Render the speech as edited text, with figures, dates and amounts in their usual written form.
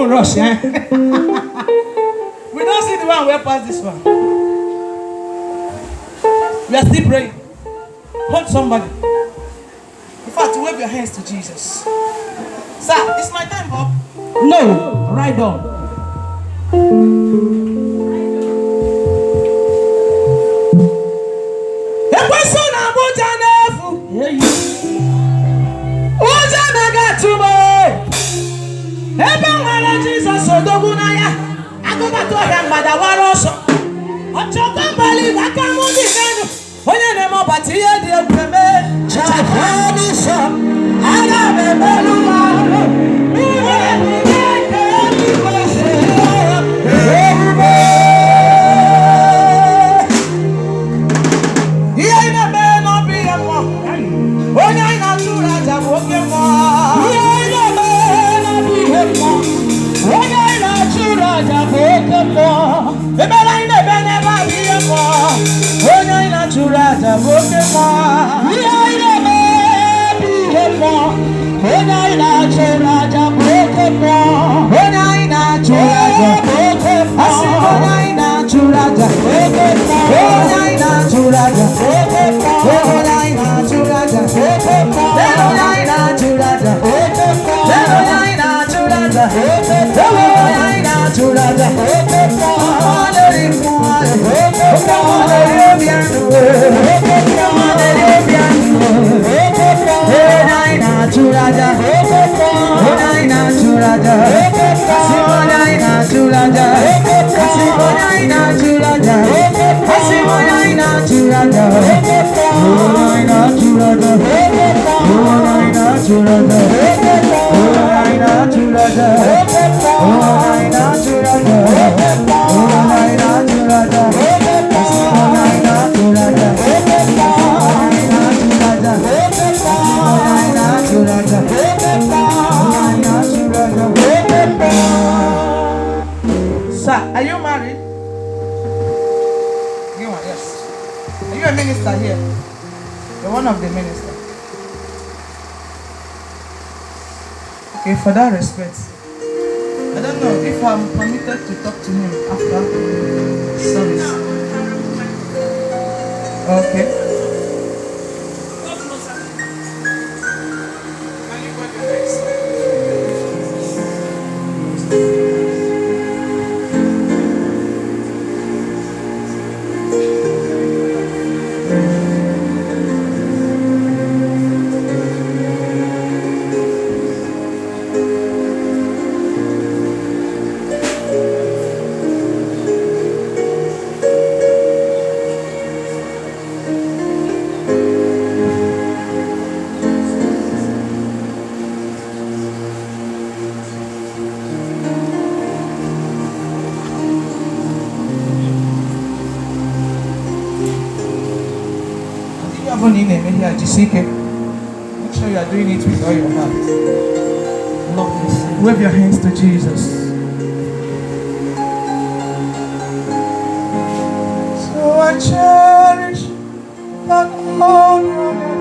Rush, eh? We don't see the one where past this one. We are still praying. Hold somebody. In fact, wave your hands to Jesus. Sir, it's my time, Bob. No, right on. Jesus Sodogunaya, I go to him, but I was also. I told them, believe I can't move again. When you name up at the end of the man, I got a better Are you married? You are, yes. Are you a minister here? You're one of the ministers. Okay, for that respect, I don't know if I'm permitted to talk to him after service. Okay. Make sure you are doing it with all your heart. Love, wave your hands to Jesus. So I cherish that honor.